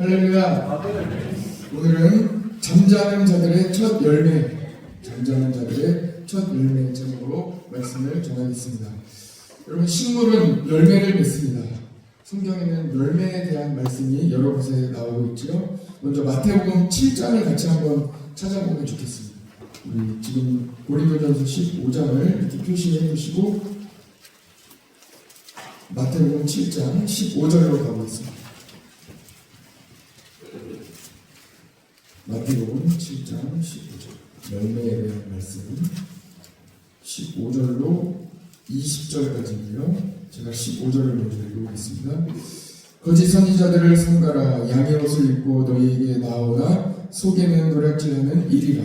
할렐루야. 오늘은 잠자는 자들의 첫 열매, 잠자는 자들의 첫 열매 제목으로 말씀을 전하겠습니다. 여러분, 식물은 열매를 맺습니다. 성경에는 열매에 대한 말씀이 여러 곳에 나오고 있죠. 먼저 마태복음 7장을 같이 한번 찾아보면 좋겠습니다. 우리 지금 고린도전서 15장을 이렇게 표시해 주시고 마태복음 7장 15절로 가보겠습니다. 마태복음 7장 15절 열매에 대한 말씀 15절로 20절까지인데요. 제가 15절을 먼저 읽어보겠습니다. 거짓 선지자들을 삼가라. 양의 옷을 입고 너희에게 나오나 속에는 노략질하는 일이라.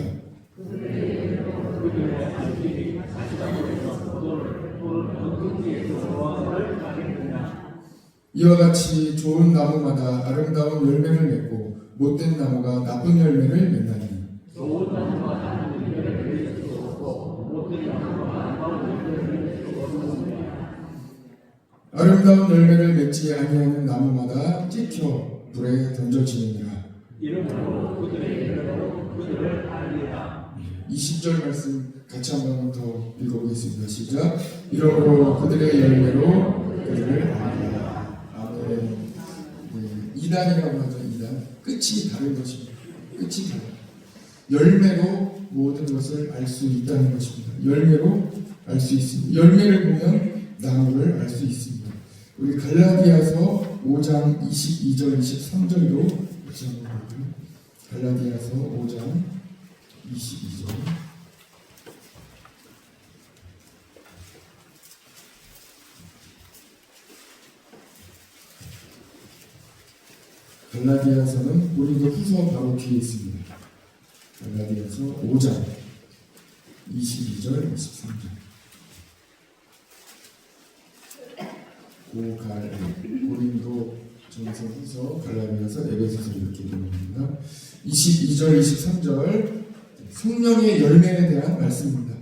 이와 같이 좋은 나무마다 아름다운 열매를 맺고 못된 나무가 나쁜 열매를 맺나니 좋은 나무가 나쁜 열매를 맺을 수 없고 못된 나무가 나쁜 열매를 맺을 수 없느니라. 아름다운 열매를 맺지 아니하는 나무마다 찍혀 불에 던져지느니라. 이러므로 그들의 열매로 그들을 알리라. 20절 말씀 같이 한 번 더 읽어보겠습니다. 시작. 이러므로 그들의 열매로 그들을 알리라. 아멘. 네, 이단이라고 하죠. 이단. 끝이 다른 것입니다. 끝이 달라. 열매로 모든 것을 알 수 있다는 것입니다. 열매로 알 수 있습니다. 열매를 보면 나무를 알 수 있습니다. 우리 갈라디아서 5장 22절 23절로 같이 한번 볼까요? 갈라디아서 5장 22절 갈라디아서는 고린도 후서 바로 뒤에 있습니다. 갈라디아서 5장 22절 23절 고린도 전서 후서 갈라디아서 에베소서 이렇게 읽습니다. 22절 23절 성령의 열매에 대한 말씀입니다.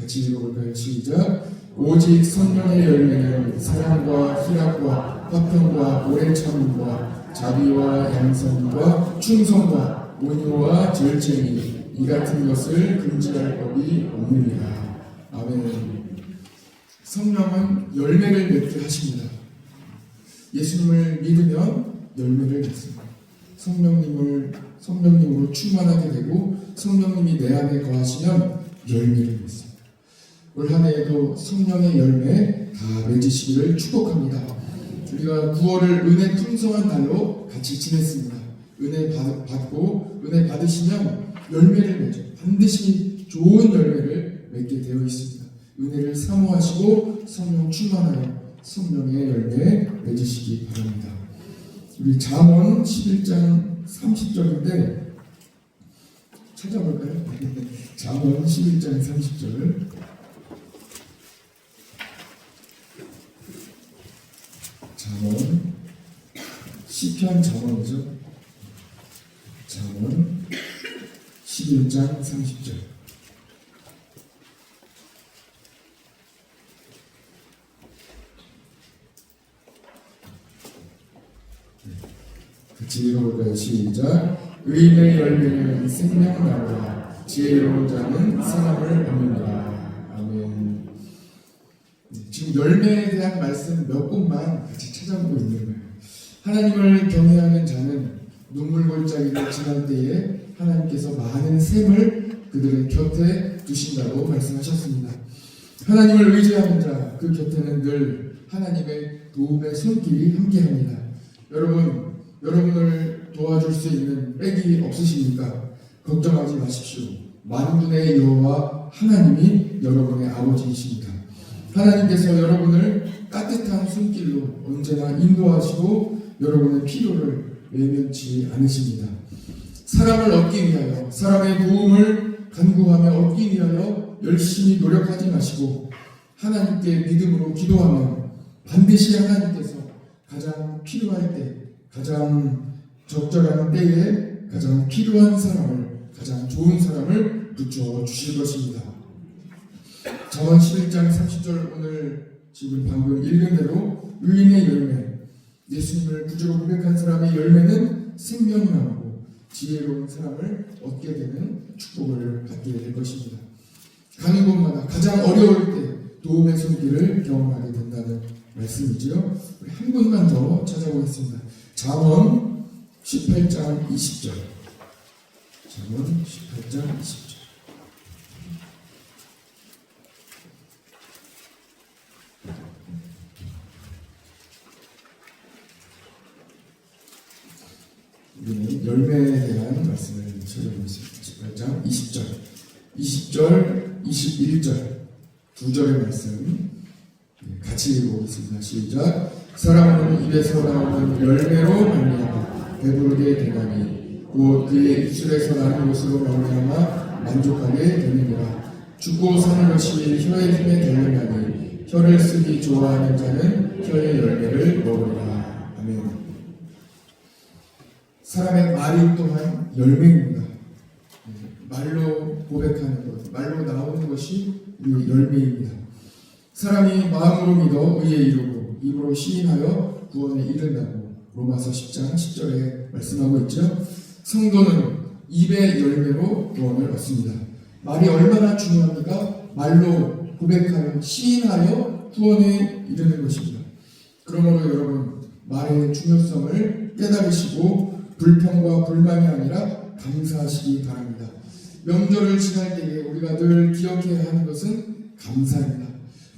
같이 읽어볼까요? 시작. 오직 성령의 열매는 사랑과 희락과 화평과 오래 참음과 자비와 양선과 충성과 온유와 절제니 이 같은 것을 금지할 법이 없느니라. 아멘. 성령은 열매를 맺게 하십니다. 예수님을 믿으면 열매를 맺습니다. 성령님으로 충만하게 되고 성령님이 내 안에 거하시면 열매를 맺습니다. 올 한 해에도 성령의 열매 다 맺으시기를 축복합니다. 우리가 9월을 은혜 풍성한 달로 같이 지냈습니다. 은혜 받고 은혜 받으시면 열매를 맺죠. 반드시 좋은 열매를 맺게 되어 있습니다. 은혜를 사모하시고 성령 충만하여 성령의 열매 맺으시기 바랍니다. 우리 잠언 11장 30절인데 찾아볼까요? 잠언 11장 30절 잠언 시편 잠언이죠. 잠언 11장 30절 같이 읽어볼까요? 시작. 의인의 열매는 생명나무라 지혜로운 자는 사람을 얻는다. 아멘. 지금 열매에 대한 말씀 몇 곳만 같이 찾아보고 있는 거예요. 하나님을 경외하는 자는 눈물골짜기를 지날 때에 하나님께서 많은 샘을 그들의 곁에 두신다고 말씀하셨습니다. 하나님을 의지하는 자 그 곁에는 늘 하나님의 도움의 손길이 함께합니다. 여러분을 도와줄 수 있는 백이 없으십니까? 걱정하지 마십시오. 만군의 여호와 하나님이 여러분의 아버지이십니다. 하나님께서 여러분을 따뜻한 손길로 언제나 인도하시고 여러분의 필요를 외면치 않으십니다. 사람을 얻기 위하여 사람의 도움을 간구하며 얻기 위하여 열심히 노력하지 마시고 하나님께 믿음으로 기도하면 반드시 하나님께서 가장 필요할 때 가장 적절한 때에 가장 필요한 사람을 가장 좋은 사람을 붙여 주실 것입니다. 잠언 11장 30절 오늘 지금 방금 읽은 대로 의인의 열매 예수님을 구주로 고백한 사람의 열매는 생명을 나누고 지혜로운 사람을 얻게 되는 축복을 받게 될 것입니다. 가는 곳마다 가장 어려울 때 도움의 손길을 경험하게 된다는 말씀이지요. 우리 한 분만 더 찾아보겠습니다. 잠언 18장 20절. 잠언 18장 20절. 우리는 열매에 대한 말씀을 찾아보겠습니다. 18장 20절, 20절, 21절 두 절의 말씀 같이 읽어보겠습니다. 시작. 사람은 입에서 나오는 열매로 말미암아 배부르게 되나니 곧 그의 입술에서 나는 것으로 말미암아 만족하게 되느니라. 죽고 사는 것이 혀의 힘에 달려나니 혀를 쓰기 좋아하는 자는 혀의 열매를 먹으리라. 아멘. 사람의 말이 또한 열매입니다. 말로 고백하는 것, 말로 나오는 것이 우리 열매입니다. 사람이 마음으로 믿어 의에 이르고 입으로 시인하여 구원에 이른다고 로마서 10장 10절에 말씀하고 있죠. 성도는 입의 열매로 구원을 얻습니다. 말이 얼마나 중요합니까? 말로 고백하여 시인하여 구원에 이르는 것입니다. 그러므로 여러분 말의 중요성을 깨달으시고 불평과 불만이 아니라 감사하시기 바랍니다. 명절을 지날 때에 우리가 늘 기억해야 하는 것은 감사입니다.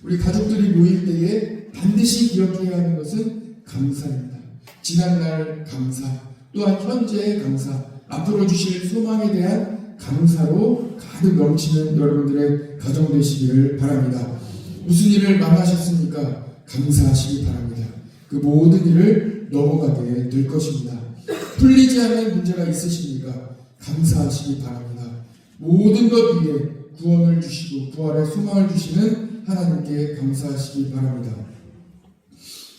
우리 가족들이 모일 때에 반드시 기억해야 하는 것은 감사입니다. 지난날 감사, 또한 현재의 감사, 앞으로 주실 소망에 대한 감사로 가득 넘치는 여러분들의 가정 되시기를 바랍니다. 무슨 일을 만나셨습니까? 감사하시기 바랍니다. 그 모든 일을 넘어가게 될 것입니다. 풀리지 않는 문제가 있으십니까? 감사하시기 바랍니다. 모든 것 위에 구원을 주시고 부활의 소망을 주시는 하나님께 감사하시기 바랍니다.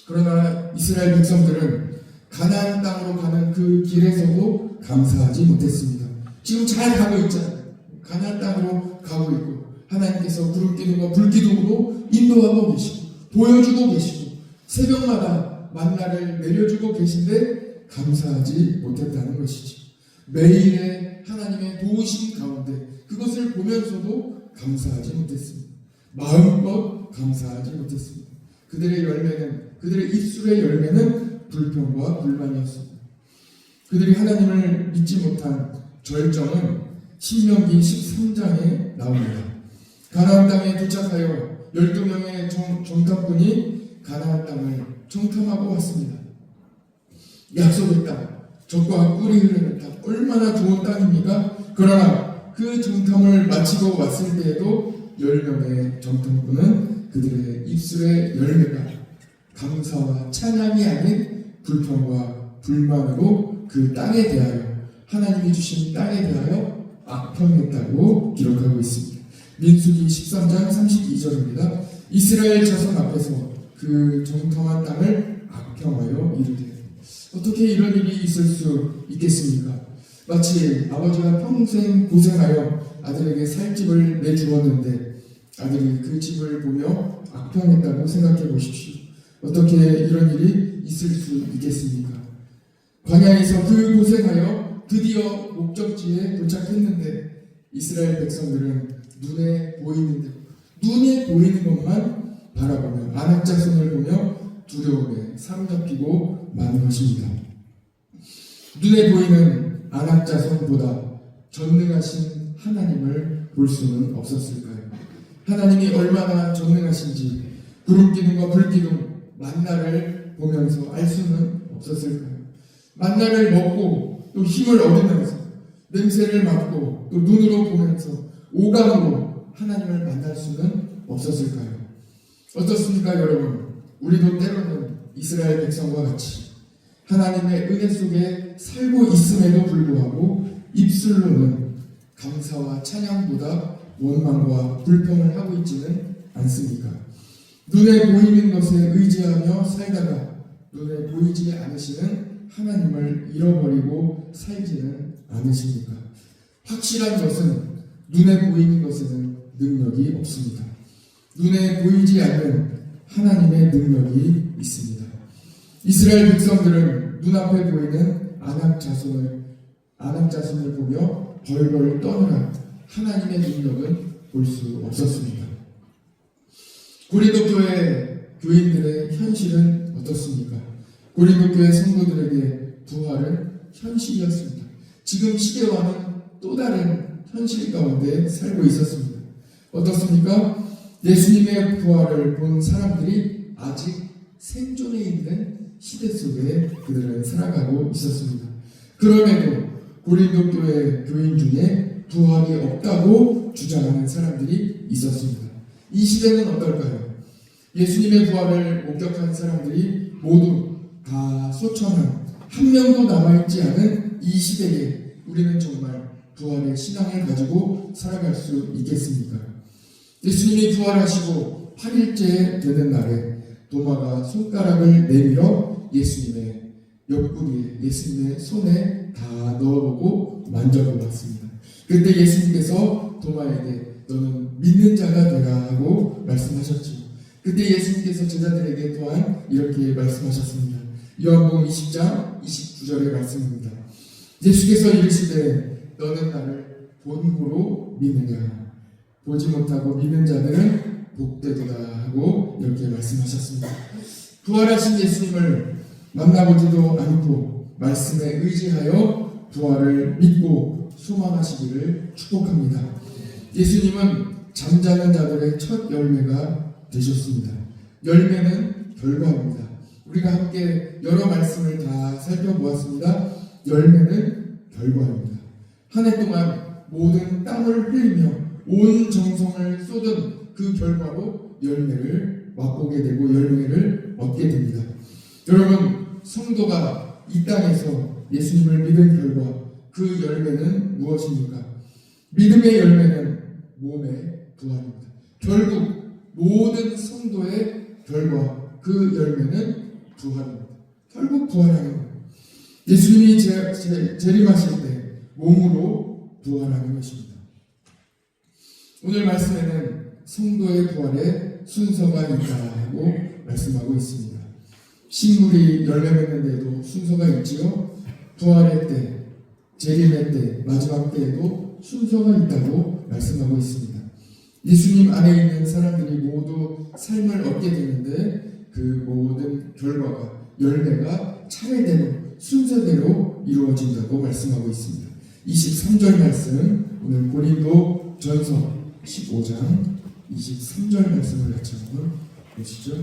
그러나 이스라엘 백성들은 가나안 땅으로 가는 그 길에서도 감사하지 못했습니다. 지금 잘 가고 있잖아요. 가나안 땅으로 가고 있고 하나님께서 구름기둥과 불기둥으로 인도하고 계시고 보여주고 계시고 새벽마다 만나를 내려주고 계신데 감사하지 못했다는 것이지. 매일의 하나님의 도우심 가운데 그것을 보면서도 감사하지 못했습니다. 마음껏 감사하지 못했습니다. 그들의 열매는, 그들의 입술의 열매는 불평과 불만이었습니다. 그들이 하나님을 믿지 못한 절정은 신명기 13장에 나옵니다. 가나안 땅에 도착하여 12명의 정탐꾼이 가나안 땅을 정탐하고 왔습니다. 약속의 땅, 젖과 꿀이 흐르는 땅, 얼마나 좋은 땅입니까? 그러나 그 정탐을 마치고 왔을 때에도 10명의 정탐꾼은 그들의 입술의 열매가 감사와 찬양이 아닌 불평과 불만으로 그 땅에 대하여, 하나님이 주신 땅에 대하여 악평했다고 기록하고 있습니다. 민수기 13장 32절입니다. 이스라엘 자손 앞에서 그 정탐한 땅을 악평하여 이르되. 어떻게 이런 일이 있을 수 있겠습니까? 마치 아버지가 평생 고생하여 아들에게 살 집을 내주었는데 아들이 그 집을 보며 악평했다고 생각해 보십시오. 어떻게 이런 일이 있을 수 있겠습니까? 광야에서 그 고생하여 드디어 목적지에 도착했는데 이스라엘 백성들은 눈에 보이는 것만 바라보며 아낙 자손을 보며 두려움에 사로잡히고 마는 것입니다. 눈에 보이는 아낙 자손보다 전능하신 하나님을 볼 수는 없었을까요? 하나님이 얼마나 전능하신지 구름기둥과 불기둥 만나를 보면서 알 수는 없었을까요? 만나를 먹고 또 힘을 얻으면서 냄새를 맡고 또 눈으로 보면서 오감으로 하나님을 만날 수는 없었을까요? 어떻습니까, 여러분? 우리도 때로는 이스라엘 백성과 같이 하나님의 은혜 속에 살고 있음에도 불구하고 입술로는 감사와 찬양보다 원망과 불평을 하고 있지는 않습니까? 눈에 보이는 것에 의지하며 살다가 눈에 보이지 않으시는 하나님을 잃어버리고 살지는 않으십니까? 확실한 것은 눈에 보이는 것에는 능력이 없습니다. 눈에 보이지 않는 하나님의 능력이 있습니다. 이스라엘 백성들은 눈앞에 보이는 아낙 자손을 보며 벌벌 떠느라 하나님의 능력은 볼 수 없었습니다. 고린도 교회 교인들의 현실은 어떻습니까? 고린도 교회 성도들에게 부활은 현실이었습니다. 지금 시대와는 또 다른 현실 가운데 살고 있었습니다. 어떻습니까? 예수님의 부활을 본 사람들이 아직 생존해 있는 시대 속에 그들은 살아가고 있었습니다. 그럼에도 고린도 교회 교인 중에 부활이 없다고 주장하는 사람들이 있었습니다. 이 시대는 어떨까요? 예수님의 부활을 목격한 사람들이 모두 다 소천한 한 명도 남아있지 않은 이 시대에 우리는 정말 부활의 신앙을 가지고 살아갈 수 있겠습니까? 예수님이 부활하시고 8일째 되는 날에 도마가 손가락을 내밀어 예수님의 옆구리에, 예수님의 손에 다 넣어보고 만져보았습니다. 그때 예수님께서 도마에게 너는 믿는 자가 되라 하고 말씀하셨지요. 그때 예수님께서 제자들에게 또한 이렇게 말씀하셨습니다. 요한복음 20장 29절의 말씀입니다. 예수께서 이르시되 너는 나를 본고로 믿느냐 보지 못하고 믿는 자들은 복되도다 하고 이렇게 말씀하셨습니다. 부활하신 예수님을 만나보지도 않고 말씀에 의지하여 부활을 믿고 소망하시기를 축복합니다. 예수님은 잠자는 자들의 첫 열매가 되셨습니다. 열매는 결과입니다. 우리가 함께 여러 말씀을 다 살펴보았습니다. 열매는 결과입니다. 한 해 동안 모든 땀을 흘리며 온 정성을 쏟은 그 결과로 열매를 맛보게 되고 열매를 얻게 됩니다. 여러분, 성도가 이 땅에서 예수님을 믿은 결과 그 열매는 무엇입니까? 믿음의 열매는 몸의 부활입니다. 결국 모든 성도의 결과 그 열매는 부활입니다. 결국 부활하는 거예요. 예수님이 재림하실 때 몸으로 부활하는 것입니다. 오늘 말씀에는 성도의 부활에 순서가 있다고 말씀하고 있습니다. 식물이 열매 맺는데도 순서가 있지요. 부활의 때, 재림의 때, 마지막 때에도 순서가 있다고 말씀하고 있습니다. 예수님 안에 있는 사람들이 모두 삶을 얻게 되는데 그 모든 결과가, 열매가 차례대로 순서대로 이루어진다고 말씀하고 있습니다. 23절 말씀, 오늘 고린도 전서 15장 23절 말씀을 같이 한번 보시죠.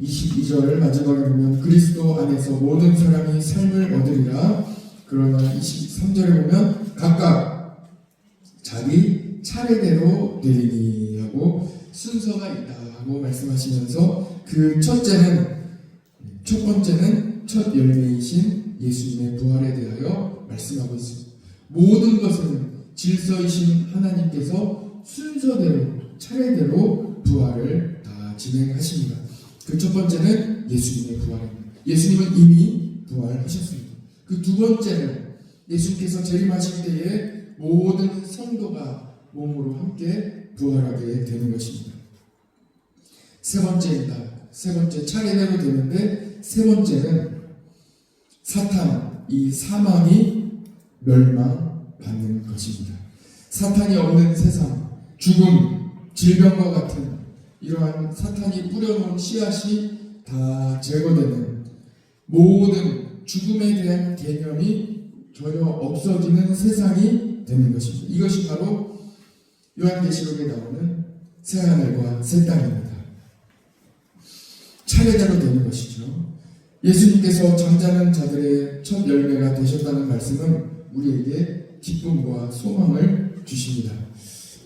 22절 마지막에 보면 그리스도 안에서 모든 사람이 삶을 얻으리라. 그러나 23절에 보면 각각 자기 차례대로 되리니 하고 순서가 있다 하고 말씀하시면서 그 첫 번째는 첫 열매이신 예수님의 부활에 대하여 말씀하고 있습니다. 모든 것은 질서이신 하나님께서 순서대로 차례대로 부활을 다 진행하십니다. 그 첫 번째는 예수님의 부활입니다. 예수님은 이미 부활하셨습니다. 그 두 번째는 예수님께서 재림하실 때에 모든 성도가 몸으로 함께 부활하게 되는 것입니다. 세 번째입니다. 세 번째 차례대로 되는데 세 번째는 사탄, 이 사망이 멸망받는 것입니다. 사탄이 없는 세상, 죽음, 질병과 같은 이러한 사탄이 뿌려놓은 씨앗이 다 제거되는 모든 죽음에 대한 개념이 전혀 없어지는 세상이 되는 것입니다. 이것이 바로 요한계시록에 나오는 새하늘과 새 땅입니다. 차례대로 되는 것이죠. 예수님께서 잠자는 자들의 첫 열매가 되셨다는 말씀은 우리에게 기쁨과 소망을 주십니다.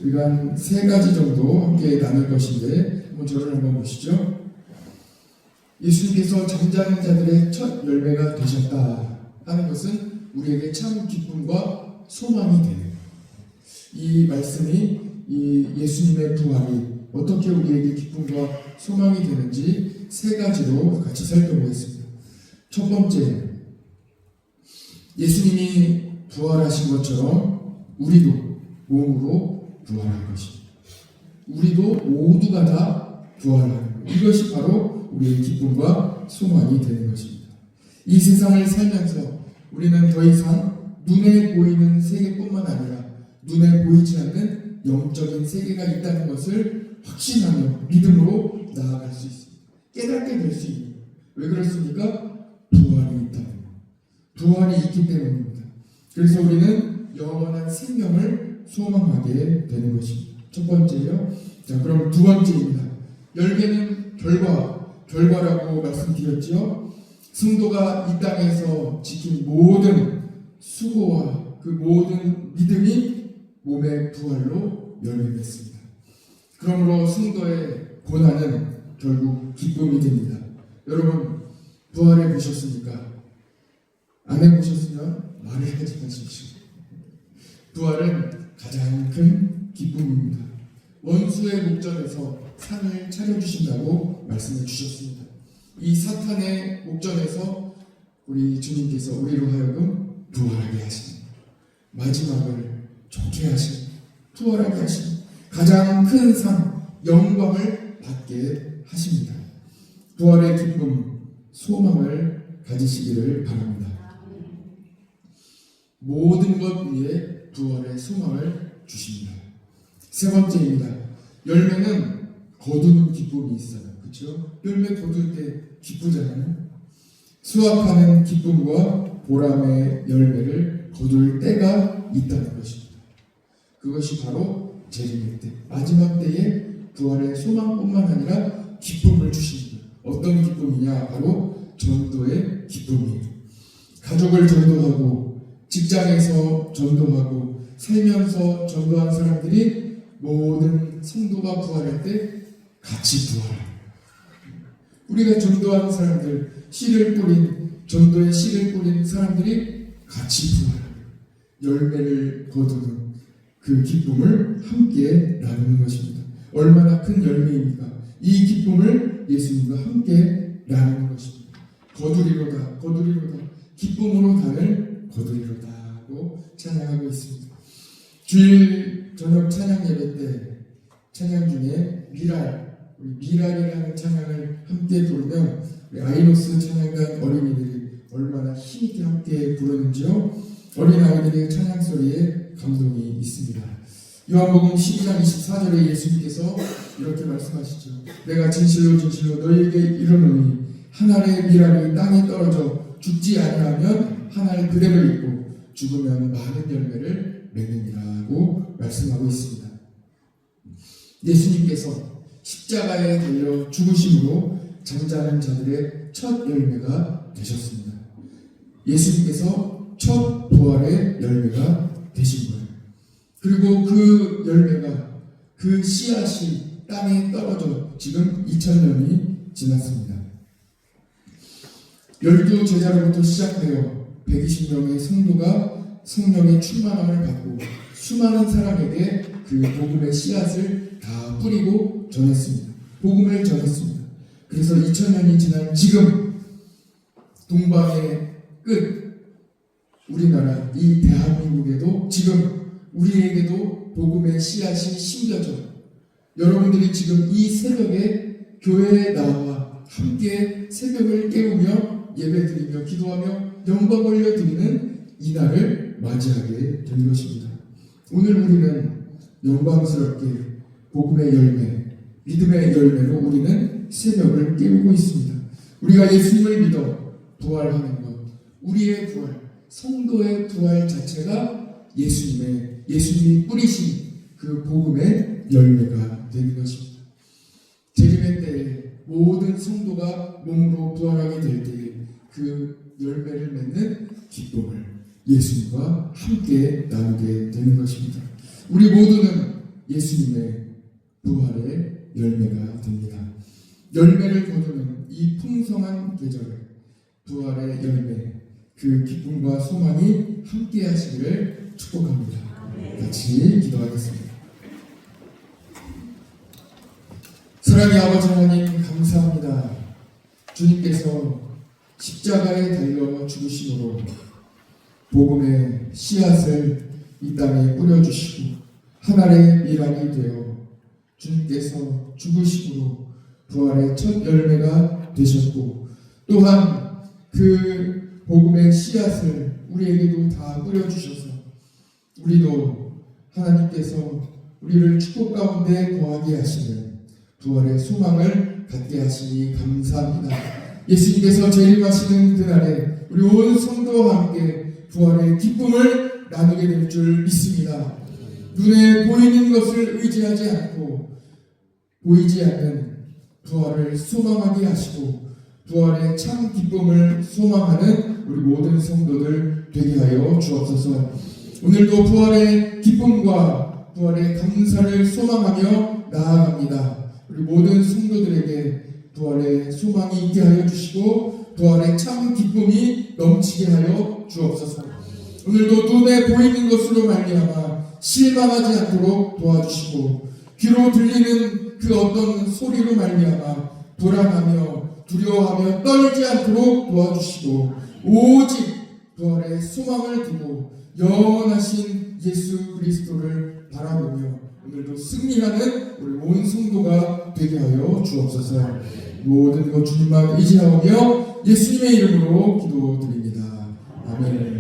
우리가 한 세 가지 정도 함께 나눌 것인데 한번 저를 한번 보시죠. 예수님께서 잠자는 자들의 첫 열매가 되셨다 하는 것은 우리에게 참 기쁨과 소망이 되는 거예요. 이 말씀이 이 예수님의 부활이 어떻게 우리에게 기쁨과 소망이 되는지 세 가지로 같이 살펴보겠습니다. 첫 번째, 예수님이 부활하신 것처럼 우리도 몸으로 부활할 것입니다. 우리도 모두가 다 부활하는 것. 이것이 바로 우리의 기쁨과 소망이 되는 것입니다. 이 세상을 살면서 우리는 더 이상 눈에 보이는 세계뿐만 아니라 눈에 보이지 않는 영적인 세계가 있다는 것을 확신하며 믿음으로 나아갈 수 있습니다. 깨닫게 될 수 있는 것. 왜 그렇습니까? 부활이 있다는 것. 부활이 있기 때문입니다. 그래서 우리는 영원한 생명을 소망하게 되는 것입니다. 첫 번째요. 자, 그럼 두 번째입니다. 열매는 결과라고 말씀드렸지요. 성도가 이 땅에서 지킨 모든 수고와 그 모든 믿음이 몸의 부활로 열매 맺습니다. 그러므로 성도의 고난은 결국 기쁨이 됩니다. 여러분, 부활해 보셨습니까? 안 해보셨으면 말을 하지 마십시오. 부활은 가장 큰 기쁨입니다. 원수의 목전에서 상을 차려주신다고 말씀해 주셨습니다. 이 사탄의 목전에서 우리 주님께서 우리로 하여금 부활하게 하시는, 마지막을 좋게 하시는, 부활하게 하시는 가장 큰 상, 영광을 받게 하십니다. 부활의 기쁨, 소망을 가지시기를 바랍니다. 모든 것 위에 부활의 소망을 주십니다. 세 번째입니다. 열매는 거두는 기쁨이 있어요. 그렇죠? 열매 거둘 때 기쁘잖아요. 수확하는 기쁨과 보람의 열매를 거둘 때가 있다는 것입니다. 그것이 바로 재림의 때, 마지막 때에 부활의 소망뿐만 아니라 기쁨을 주십니다. 어떤 기쁨이냐? 바로 전도의 기쁨이에요. 가족을 전도하고 직장에서 전도하고 살면서 전도한 사람들이 모든 성도가 부활할 때 같이 부활합니다. 우리가 전도한 사람들, 전도의 씨를 뿌린 사람들이 같이 부활합니다. 열매를 거두는 그 기쁨을 함께 나누는 것입니다. 얼마나 큰 열매입니까? 이 기쁨을 예수님과 함께 나누는 것입니다. 거두리로다, 기쁨으로 단을 거두리로다 하고 찬양하고 있습니다. 주일 저녁 찬양 예배 때 찬양 중에 미랄이라는 찬양을 함께 부르면 우리 아이노스 찬양단 어린이들이 얼마나 힘있게 함께 부르는지요. 어린아이들의 찬양 소리에 감동이 있습니다. 요한복음 12장 24절에 예수님께서 이렇게 말씀하시죠. 내가 진실로 너희에게 이르노니 한 알의 미랄이 땅에 떨어져 죽지 아니하면 한 알 그대로 있고 죽으면 많은 열매를 맺느니라고 말씀하고 있습니다. 예수님께서 십자가에 달려 죽으심으로 잠자는 자들의 첫 열매가 되셨습니다. 예수님께서 첫 부활의 열매가 되신 거예요. 그리고 그 열매가, 그 씨앗이 땅에 떨어져 지금 2000년이 지났습니다. 12제자로부터 시작하여 120명의 성도가 성령의 충만함을 받고 수많은 사람에게 그 복음의 씨앗을 다 뿌리고 전했습니다. 복음을 전했습니다. 그래서 2000년이 지난 지금 동방의 끝, 우리나라, 이 대한민국에도 지금 우리에게도 복음의 씨앗이 심겨져 여러분들이 지금 이 새벽에 교회에 나와 함께 새벽을 깨우며 예배드리며 기도하며 영광 올려드리는 이날을 맞이하게 된 것입니다. 오늘 우리는 영광스럽게 복음의 열매, 믿음의 열매로 우리는 새벽을 깨우고 있습니다. 우리가 예수님을 믿어 부활하는 것, 우리의 부활, 성도의 부활 자체가 예수님이 뿌리신 그 복음의 열매가 되는 것입니다. 재림의 때에 모든 성도가 몸으로 부활하게 될 때에 그 열매를 맺는 기쁨을 예수님과 함께 나누게 되는 것입니다. 우리 모두는 예수님의 부활의 열매가 됩니다. 열매를 거두는 이 풍성한 계절에 부활의 열매, 그 기쁨과 소망이 함께 하시기를 축복합니다. 같이 기도하겠습니다. 사랑의 아버지 하나님 감사합니다. 주님께서 십자가에 달려 죽으심으로 복음의 씨앗을 이 땅에 뿌려주시고 하나의 미랄이 되어 주님께서 죽으심으로 부활의 첫 열매가 되셨고, 또한 그 복음의 씨앗을 우리에게도 다 뿌려주셔서 우리도 하나님께서 우리를 축복 가운데 거하게 하시는 부활의 소망을 갖게 하시니 감사합니다. 예수님께서 재림하시는 그날에 우리 온 성도와 함께 부활의 기쁨을 나누게 될 줄 믿습니다. 눈에 보이는 것을 의지하지 않고 보이지 않는 부활을 소망하게 하시고 부활의 참 기쁨을 소망하는 우리 모든 성도들 되게 하여 주옵소서. 오늘도 부활의 기쁨과 부활의 감사를 소망하며 나아갑니다. 우리 모든 성도들에게 부활의 소망이 있게 하여 주시고 부활의 참 기쁨이 넘치게 하여 주옵소서. 오늘도 눈에 보이는 것으로 말미암아 실망하지 않도록 도와주시고 귀로 들리는 그 어떤 소리로 말미암아 불안하며 두려워하며 떨지 않도록 도와주시고 오직 부활의 소망을 두고 영원하신 예수 그리스도를 바라보며 오늘도 승리하는 우리 온 성도가 되게 하여 주옵소서. 모든 것 주님만 의지하며 예수님의 이름으로 기도드립니다. 아멘.